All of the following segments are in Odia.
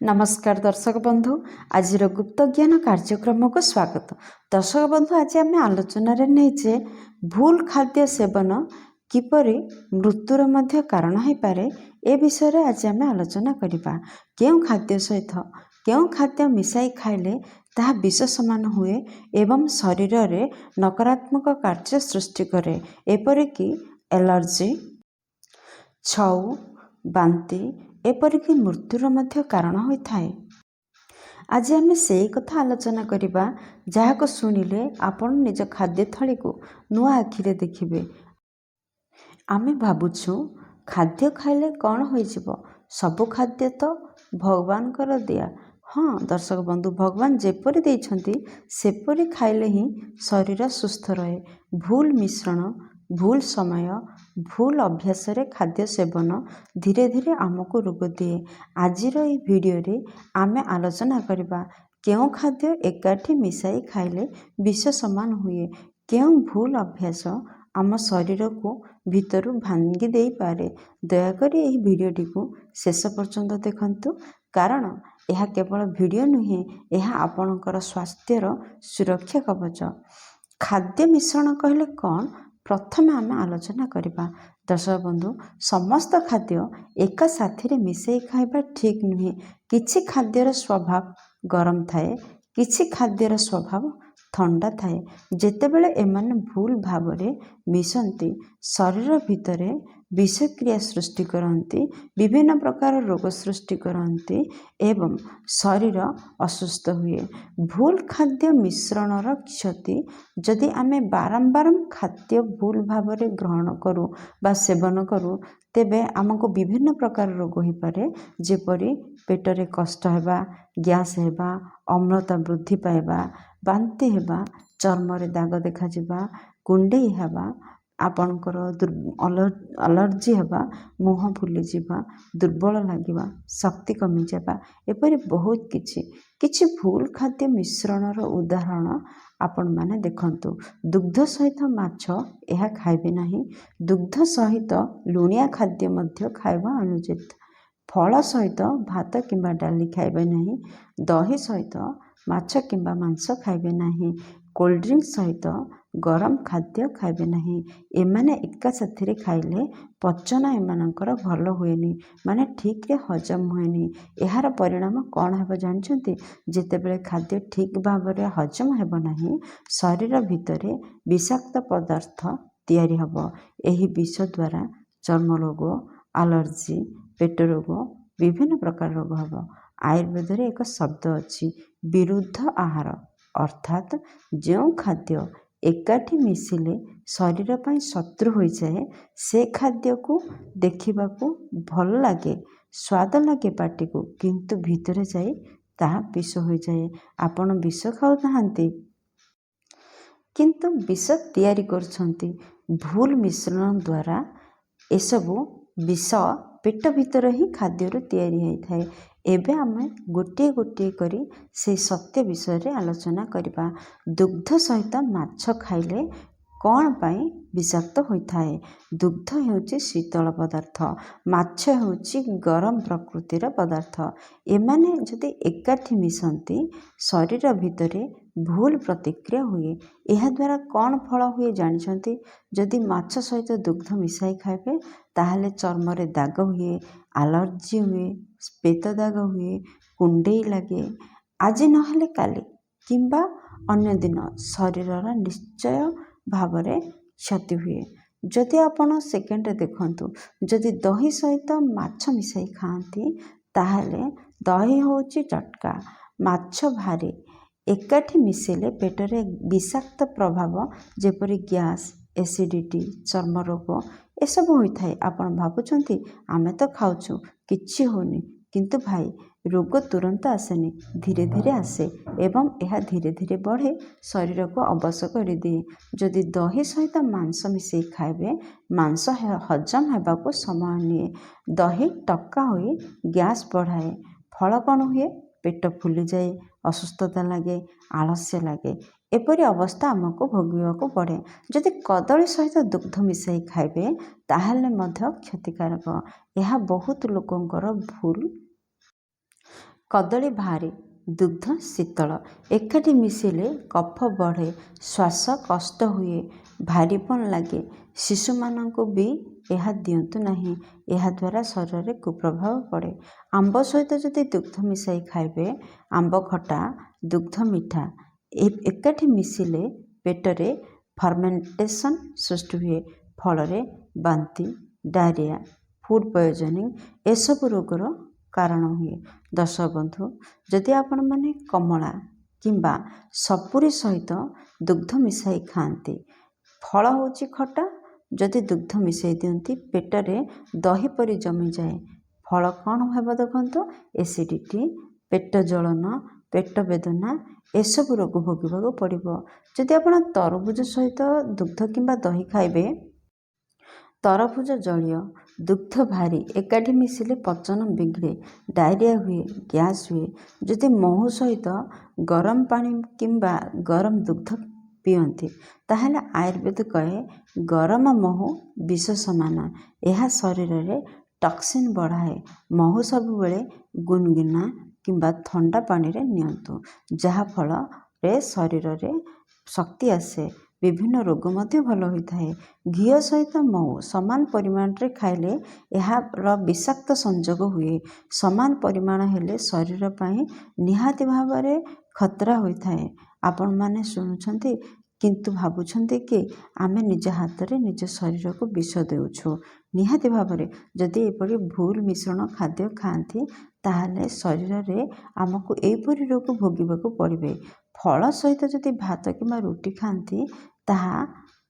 नमस्कार दर्शक बंधु आज गुप्त ज्ञान कार्यक्रम को स्वागत। दर्शक बंधु आज आम आलोचन नहीं भूल खाद्य सेवन किपरि मृत्युर मध्य कारण हो पारे ए विषय आज आम आलोचना करवा। क्यों खाद्य सहित क्यों खाद्य मिसाई खाइले ताहा विष समान हुए एवं शरीर में नकारात्मक कार्य सृष्टि करे एपरिकी एलर्जी छऊ बांति एपरिकी मृत्युर मध्य कारण होता है। आज आम से कथा आलोचना करवा जहाँ को शुणिले आपण निज खाद्य थली को नुआ आखिरे देखिबे। आमे भावुछु खाद्य खाइले कौन हो सबु खाद्य तो भगवान कर दिया। हाँ दर्शक बंधु भगवान जेपरि देइछंती सेपरि खाइले ही शरीर सुस्थ रहे। भूल मिश्रण भूल समय भूल अभ्यास रे खाद्य सेवन धीरे धीरे आमको रोग दिए। आजिर ये वीडियो रे आमे आलोचना करवा क्यों खाद्य एकाठी मिसाई खाइले विष समान हुए, क्यों भूल अभ्यास आम शरीर को भीतर भांगी दे पारे। दयाकोरी यह वीडियोटी को शेष पर्यंत देखंतु कारण यह केवल वीडियो नुहे यह आपणकर स्वास्थ्यर सुरक्षा कवच। खाद्य मिश्रण कहले कौन प्रथम आम आलोचना करवा। दर्शक बंधु समस्त खाद्य एका साथी मिसई खाइबा ठीक नुहे। किछि खाद्यर स्वभाव गरम थाए किछि खाद्यर स्वभाव ठंडा थाए। जेतेबेले एमाने भूल भाव में मिशंती शरीर भितर विषक्रिया सृष्टि करती विभिन्न प्रकार रोग सृष्टि करती एवं शरीर असुस्थ हुए। भूल खाद्य मिश्रणर क्षति जदि आमे बारंबार खाद्य भूल भाव में ग्रहण करूँ बा सेवन करूँ तेबे आमको विभिन्न प्रकार रोग हो पारे जेपरि पेटरे कष्ट हेबा गैस हेबा अम्लता वृद्धि पाइबा बांति हेबा चर्मरे दाग देखा जिबा कुंडेई हेबा आपणकर अलर्जी हेबा मुह फुली जिबा दुर्बल लागिबा शक्ति कमी जाबा एपरि बहुत किछि भूल खाद्य मिश्रणर उदाहरण आपण माने देखंतु। दुग्ध सहित माछ यह खाइबे नहीं। दुग्ध सहित लुणिया खाद्य मध्य खाइबा अनुचित। फल सहित भात किंबा डाली खाइबे नहीं। दही सहित माछ किंबा मांस खाइबे नहीं। कोल्ड ड्रिंक सहित गरम खाद्य खाइबे नहीं। एमाने एका साथी खाइले पचन एमानकर भल हुएनी माने ठीक रे हजम हुएनी। यार परिणाम कौन हेब जानछंती जेतेबेले खाद्य ठीक भाव में हजम हेब नहीं शरीर भितर विषाक्त पदार्थ तैयारी हब। एही विष द्वारा चर्म रोग एलर्जी पेट रोग विभिन्न प्रकार रोग हब। आयुर्वेद रे एक शब्द अच्छी विरुद्ध आहार अर्थात जो खाद्य एकाठी मिसिले शरीर पर शत्रु हो जाए से खाद्य को देखा भल लगे स्वाद लगे पाटी को किंतु भितर जाए ताहा विष हो जाए। आपण विष खाऊ नाहंती किंतु विष तैयारी करछंती भूल मिश्रण द्वारा। एसबु विष पेट भीतर ही खाद्य तैयारी होता है। एबे आमे गोटे गोटे करी से सत्य विषय रे आलोचना करबा। दुग्ध सहित माछ खाइले कौन पाई विषाक्त होता है। दुग्ध हेउची शीतल पदार्थ माछ हेउची गरम प्रकृतिर पदार्थ। एमाने जदि एकाठी मिसंती शरीर भितर भूल प्रतिक्रिया हुए। यह द्वारा कौन फल हुए जानछंती जदि माछ सहित दुग्ध मिसाई खाइबे ताहले चर्म रे दाग हुए एलर्जी हुए श्वेत दाग हुए कुंडेई लगे आज नहेले काली किंबा अन्य दिन शरीरर निश्चय भाव में क्षति हुए। जदि आपण सेकेंड देखंतु जदि दही सहित माछ मिसाई खाती ताहले दही होची चटका माछ भारी एकाठी मिसेले पेटरे विषाक्त प्रभाव जेपरि गैस एसिडिटी चर्म रोग एसब होता है। आपण भावुंट आमे तो खाऊँ किछि होनी किंतु भाई रोग तुरंत आसेनी धीरे धीरे आसे एवं यह धीरे धीरे बढ़े शरीर को अवश कर दिए। जदि दही सहित मांस मिसई खाइबे मांस हजम होगा समय निए। दही टक्का हुए गैस बढ़ाए फल कौन हुए पेट फुली जाए असुस्थता लगे आलस्य लगे एपरी अवस्था आमको भोगवाक पड़े। जदि कदली सहित दुग्ध मिसाई खाइबे ताहले मध्य क्षतिकारक। यह बहुत लोकंकर भूल କଦଳୀ ଭାରି, ଦୁଗ୍ଧ ଶୀତଳ। ଏକାଠି ମିଶିଲେ କଫ ବଢ଼େ, ଶ୍ୱାସ କଷ୍ଟ ହୁଏ, ଭାରିପଣ ଲାଗେ। ଶିଶୁମାନଙ୍କୁ ବି ଏହା ଦିଅନ୍ତୁ ନାହିଁ। ଏହାଦ୍ୱାରା ଶରୀରରେ କୁପ୍ରଭାବ ପଡ଼େ। ଆମ୍ବ ସହିତ ଯଦି ଦୁଗ୍ଧ ମିଶାଇ ଖାଇବେ, ଆମ୍ବ ଖଟା, ଦୁଗ୍ଧ ମିଠା ଏକାଠି ମିଶିଲେ ପେଟରେ ଫର୍ମେଣ୍ଟେସନ୍ ସୃଷ୍ଟି ହୁଏ। ଫଳରେ ବାନ୍ତି, ଡାଇରିଆ, ଫୁଡ୍ ପଏଜନିଂ ଏସବୁ ରୋଗର କାରଣ ହୁଏ। ଦର୍ଶକ ବନ୍ଧୁ, ଯଦି ଆପଣମାନେ କମଳା କିମ୍ବା ସପୁରୀ ସହିତ ଦୁଗ୍ଧ ମିଶାଇ ଖାଆନ୍ତି, ଫଳ ହେଉଛି ଖଟା, ଯଦି ଦୁଗ୍ଧ ମିଶାଇ ଦିଅନ୍ତି ପେଟରେ ଦହି ପରି ଜମିଯାଏ। ଫଳ କ'ଣ ହେବ ଦେଖନ୍ତୁ, ଏସିଡ଼ିଟି, ପେଟ ଜଳନ, ପେଟ ବେଦନା ଏସବୁ ରୋଗ ଭୋଗିବାକୁ ପଡ଼ିବ। ଯଦି ଆପଣ ତରଭୁଜ ସହିତ ଦୁଗ୍ଧ କିମ୍ବା ଦହି ଖାଇବେ, ତରଭୁଜ ଜଳୀୟ, ଦୁଗ୍ଧ ଭାରି ଏକାଠି ମିଶିଲେ ପଚନ ବିଗିଡ଼େ, ଡାଇରିଆ ହୁଏ, ଗ୍ୟାସ୍ ହୁଏ। ଯଦି ମହୁ ସହିତ ଗରମ ପାଣି କିମ୍ବା ଗରମ ଦୁଗ୍ଧ ପିଅନ୍ତି, ତାହେଲେ ଆୟୁର୍ବେଦ କହେ ଗରମ ମହୁ ବିଷ ସମାନ। ଏହା ଶରୀରରେ ଟକ୍ସିନ୍ ବଢ଼ାଏ। ମହୁ ସବୁବେଳେ ଗୁନଗୁନା କିମ୍ବା ଥଣ୍ଡା ପାଣିରେ ନିଅନ୍ତୁ, ଯାହାଫଳରେ ଶରୀରରେ ଶକ୍ତି ଆସେ, ବିଭିନ୍ନ ରୋଗ ମଧ୍ୟ ଭଲ ହୋଇଥାଏ। ଘିଅ ସହିତ ମହୁ ସମାନ ପରିମାଣରେ ଖାଇଲେ ଏହାର ବିଷାକ୍ତ ସଂଯୋଗ ହୁଏ। ସମାନ ପରିମାଣ ହେଲେ ଶରୀର ପାଇଁ ନିହାତି ଭାବରେ ଖତରା ହୋଇଥାଏ। ଆପଣମାନେ ଶୁଣୁଛନ୍ତି କିନ୍ତୁ ଭାବୁଛନ୍ତି କି ଆମେ ନିଜ ହାତରେ ନିଜ ଶରୀରକୁ ବିଷ ଦେଉଛୁ। ନିହାତି ଭାବରେ ଯଦି ଏପରି ଭୁଲ ମିଶ୍ରଣ ଖାଦ୍ୟ ଖାଆନ୍ତି, ତାହେଲେ ଶରୀରରେ ଆମକୁ ଏହିପରି ରୋଗ ଭୋଗିବାକୁ ପଡ଼ିବେ। ଫଳ ସହିତ ଯଦି ଭାତ କିମ୍ବା ରୁଟି ଖାଆନ୍ତି, ତାହା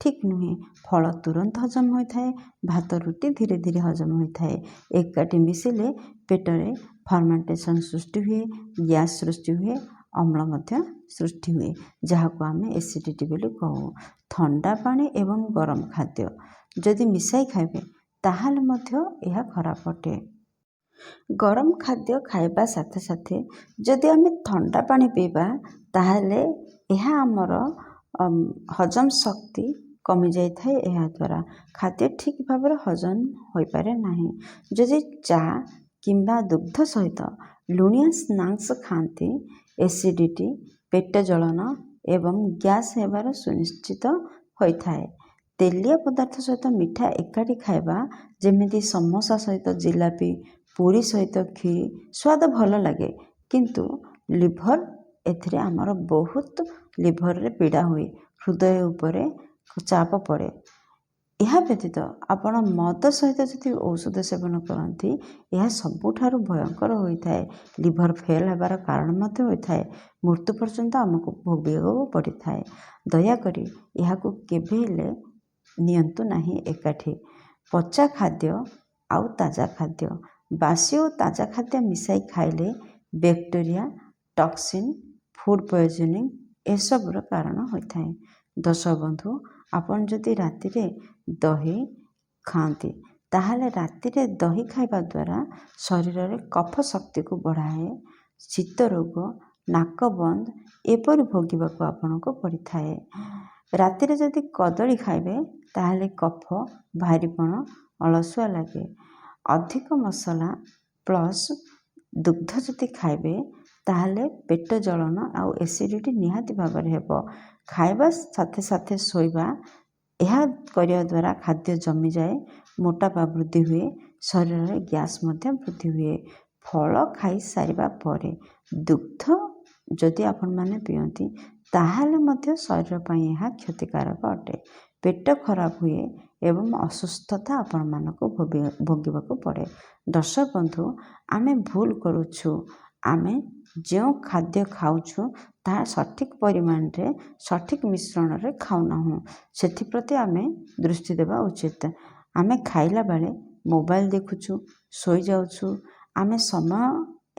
ଠିକ୍ ନୁହେଁ। ଫଳ ତୁରନ୍ତ ହଜମ ହୋଇଥାଏ, ଭାତ ରୁଟି ଧୀରେ ଧୀରେ ହଜମ ହୋଇଥାଏ। ଏକାଠି ମିଶିଲେ ପେଟରେ ଫର୍ମେଣ୍ଟେସନ୍ ସୃଷ୍ଟି ହୁଏ, ଗ୍ୟାସ୍ ସୃଷ୍ଟି ହୁଏ, ଅମ୍ଳ ମଧ୍ୟ ସୃଷ୍ଟି ହୁଏ, ଯାହାକୁ ଆମେ ଏସିଡ଼ିଟି ବୋଲି କହୁ। ଥଣ୍ଡା ପାଣି ଏବଂ ଗରମ ଖାଦ୍ୟ ଯଦି ମିଶାଇ ଖାଇବେ, ତାହେଲେ ମଧ୍ୟ ଏହା ଖରାପ ଅଟେ। ଗରମ ଖାଦ୍ୟ ଖାଇବା ସାଥେ ସାଥେ ଯଦି ଆମେ ଥଣ୍ଡା ପାଣି ପିଇବା, ତାହେଲେ ଏହା ଆମର ହଜମ ଶକ୍ତି କମିଯାଇଥାଏ। ଏହାଦ୍ୱାରା ଖାଦ୍ୟ ଠିକ୍ ଭାବରେ ହଜମ ହୋଇପାରେ ନାହିଁ। ଯଦି ଚା କିମ୍ବା ଦୁଗ୍ଧ ସହିତ ଲୁଣିଆ ସ୍ନାକ୍ସ ଖାଆନ୍ତି, ଏସିଡ଼ିଟି, ପେଟ ଜଳନ ଏବଂ ଗ୍ୟାସ୍ ହେବାର ସୁନିଶ୍ଚିତ ହୋଇଥାଏ। ତେଲିଆ ପଦାର୍ଥ ସହିତ ମିଠା ଏକାଠି ଖାଇବା, ଯେମିତି ସମୋସା ସହିତ ଜିଲାପି, ପୁରୀ ସହିତ କ୍ଷୀରି ସ୍ୱାଦ ଭଲ ଲାଗେ, କିନ୍ତୁ ଲିଭର ଏଥିରେ ଆମର ବହୁତ ଲିଭରରେ ପୀଡ଼ା ହୁଏ, ହୃଦୟ ଉପରେ ଚାପ ପଡ଼େ। ଏହା ବ୍ୟତୀତ ଆପଣ ମଦ ସହିତ ଯଦି ଔଷଧ ସେବନ କରନ୍ତି, ଏହା ସବୁଠାରୁ ଭୟଙ୍କର ହୋଇଥାଏ। ଲିଭର ଫେଲ୍ ହେବାର କାରଣ ମଧ୍ୟ ହୋଇଥାଏ। ମୃତ୍ୟୁ ପର୍ଯ୍ୟନ୍ତ ଆମକୁ ଭୋଗିବାକୁ ପଡ଼ିଥାଏ। ଦୟାକରି ଏହାକୁ କେବେ ହେଲେ ନିଅନ୍ତୁ ନାହିଁ ଏକାଠି। ପଚା ଖାଦ୍ୟ ଆଉ ତାଜା ଖାଦ୍ୟ, ବାସି ଓ ତାଜା ଖାଦ୍ୟ ମିଶାଇ ଖାଇଲେ ବ୍ୟାକ୍ଟେରିଆ, ଟକ୍ସିନ୍, ଫୁଡ୍ ପଏଜନିଂ ଏସବୁର କାରଣ ହୋଇଥାଏ। ଦର୍ଶକ ବନ୍ଧୁ, ଆପଣ ଯଦି ରାତିରେ ଦହି ଖାଆନ୍ତି, ତାହେଲେ ରାତିରେ ଦହି ଖାଇବା ଦ୍ୱାରା ଶରୀରରେ କଫ ଶକ୍ତିକୁ ବଢ଼ାଏ। ଶୀତ ରୋଗ, ନାକ ବନ୍ଦ ଏପରି ଭୋଗିବାକୁ ଆପଣଙ୍କୁ ପଡ଼ିଥାଏ। ରାତିରେ ଯଦି କଦଳୀ ଖାଇବେ, ତାହେଲେ କଫ, ଭାରିପଣ, ଅଳସୁଆ ଲାଗେ। ଅଧିକ ମସଲା ପ୍ଲସ୍ ଦୁଗ୍ଧ ଯଦି ଖାଇବେ, ତାହେଲେ ପେଟ ଜଳନ ଆଉ ଏସିଡ଼ିଟି ନିହାତି ଭାବରେ ହେବ। ଖାଇବା ସାଥେ ସାଥେ ଶୋଇବା, ଏହା କରିବା ଦ୍ୱାରା ଖାଦ୍ୟ ଜମିଯାଏ, ମୋଟାପା ବୃଦ୍ଧି ହୁଏ, ଶରୀରରେ ଗ୍ୟାସ୍ ମଧ୍ୟ ବୃଦ୍ଧି ହୁଏ। ଫଳ ଖାଇସାରିବା ପରେ ଦୁଗ୍ଧ ଯଦି ଆପଣମାନେ ପିଅନ୍ତି, ତାହେଲେ ମଧ୍ୟ ଶରୀର ପାଇଁ ଏହା କ୍ଷତିକାରକ ଅଟେ। ପେଟ ଖରାପ ହୁଏ ଏବଂ ଅସୁସ୍ଥତା ଆପଣମାନଙ୍କୁ ଭୋଗିବାକୁ ପଡ଼େ। ଦର୍ଶକ ବନ୍ଧୁ, ଆମେ ଭୁଲ କରୁଛୁ। ଆମେ ଯେଉଁ ଖାଦ୍ୟ ଖାଉଛୁ, ତାହା ସଠିକ୍ ପରିମାଣରେ ସଠିକ୍ ମିଶ୍ରଣରେ ଖାଉନାହୁଁ। ସେଥିପ୍ରତି ଆମେ ଦୃଷ୍ଟି ଦେବା ଉଚିତ। ଆମେ ଖାଇଲା ବେଳେ ମୋବାଇଲ ଦେଖୁଛୁ, ଶୋଇଯାଉଛୁ। ଆମେ ସମୟ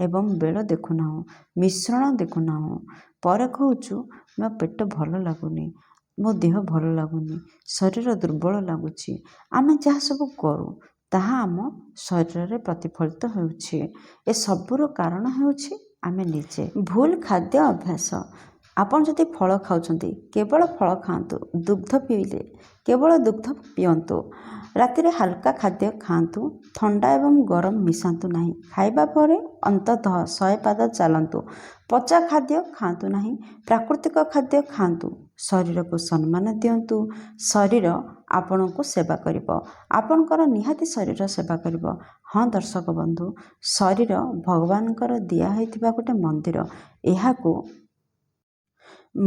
ଏବଂ ବେଳ ଦେଖୁନାହୁଁ, ମିଶ୍ରଣ ଦେଖୁନାହୁଁ। ପରେ କହୁଛୁ ମୋ ପେଟ ଭଲ ଲାଗୁନି, ମୋ ଦେହ ଭଲ ଲାଗୁନି, ଶରୀର ଦୁର୍ବଳ ଲାଗୁଛି। ଆମେ ଯାହା ସବୁ କରୁ, ତାହା ଆମ ଶରୀରରେ ପ୍ରତିଫଳିତ ହେଉଛି। ଏସବୁର କାରଣ ହେଉଛି ଆମେ ନିଜେ। ଭୁଲ ଖାଦ୍ୟ ଅଭ୍ୟାସ। ଆପଣ ଯଦି ଫଳ ଖାଉଛନ୍ତି, କେବଳ ଫଳ ଖାଆନ୍ତୁ। ଦୁଗ୍ଧ ପିଇଲେ କେବଳ ଦୁଗ୍ଧ ପିଅନ୍ତୁ। ରାତିରେ ହାଲକା ଖାଦ୍ୟ ଖାଆନ୍ତୁ। ଥଣ୍ଡା ଏବଂ ଗରମ ମିଶାନ୍ତୁ ନାହିଁ। ଖାଇବା ପରେ ଅନ୍ତତଃ 100 ପାଦ ଚାଲନ୍ତୁ। ପଚା ଖାଦ୍ୟ ଖାଆନ୍ତୁ ନାହିଁ। ପ୍ରାକୃତିକ ଖାଦ୍ୟ ଖାଆନ୍ତୁ। ଶରୀରକୁ ସମ୍ମାନ ଦିଅନ୍ତୁ। ଶରୀର ଆପଣଙ୍କୁ ସେବା କରିବ। ଆପଣଙ୍କର ନିହାତି ଶରୀର ସେବା କରିବ। ହଁ ଦର୍ଶକ ବନ୍ଧୁ, ଶରୀର ଭଗବାନଙ୍କର ଦିଆହୋଇଥିବା ଗୋଟେ ମନ୍ଦିର। ଏହାକୁ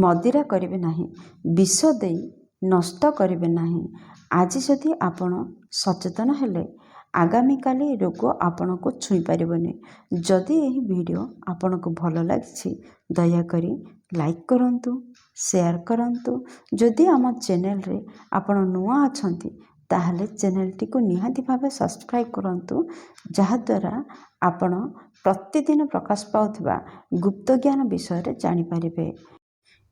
ମଦିରା କରିବେ ନାହିଁ। ବିଷ ଦେଇ ନଷ୍ଟ କରିବେ ନାହିଁ। ଆଜି ଯଦି ଆପଣ ସଚେତନ ହେଲେ, ଆଗାମୀକାଲି ରୋଗ ଆପଣଙ୍କୁ ଛୁଇଁ ପାରିବନି। ଯଦି ଏହି ଭିଡ଼ିଓ ଆପଣଙ୍କୁ ଭଲ ଲାଗିଛି, ଦୟାକରି ଲାଇକ୍ କରନ୍ତୁ, ସେୟାର କରନ୍ତୁ। ଯଦି ଆମ ଚ୍ୟାନେଲରେ ଆପଣ ନୂଆ ଅଛନ୍ତି, ତାହେଲେ ଚ୍ୟାନେଲଟିକୁ ନିହାତି ଭାବେ ସବସ୍କ୍ରାଇବ୍ କରନ୍ତୁ, ଯାହାଦ୍ୱାରା ଆପଣ ପ୍ରତିଦିନ ପ୍ରକାଶ ପାଉଥିବା ଗୁପ୍ତ ଜ୍ଞାନ ବିଷୟରେ ଜାଣିପାରିବେ।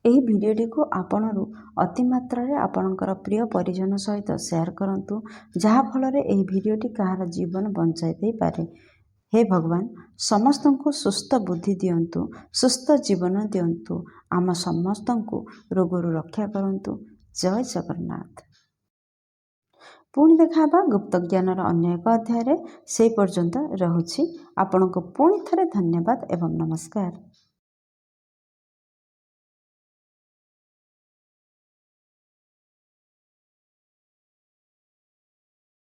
ଏହି ଭିଡ଼ିଓଟିକୁ ଆପଣରୁ ଅତିମାତ୍ରାରେ ଆପଣଙ୍କର ପ୍ରିୟ ପରିଜନ ସହିତ ସେୟାର କରନ୍ତୁ, ଯାହାଫଳରେ ଏହି ଭିଡ଼ିଓଟି କାହାର ଜୀବନ ବଞ୍ଚାଇ ଦେଇପାରେ। ହେ ଭଗବାନ, ସମସ୍ତଙ୍କୁ ସୁସ୍ଥ ବୁଦ୍ଧି ଦିଅନ୍ତୁ, ସୁସ୍ଥ ଜୀବନ ଦିଅନ୍ତୁ। ଆମ ସମସ୍ତଙ୍କୁ ରୋଗରୁ ରକ୍ଷା କରନ୍ତୁ। ଜୟ ଜଗନ୍ନାଥ। ପୁଣି ଦେଖା ହେବା ଗୁପ୍ତ ଜ୍ଞାନର ଅନ୍ୟ ଏକ ଅଧ୍ୟାୟରେ। ସେହି ପର୍ଯ୍ୟନ୍ତ ରହୁଛି। ଆପଣଙ୍କୁ ପୁଣି ଥରେ ଧନ୍ୟବାଦ ଏବଂ ନମସ୍କାର।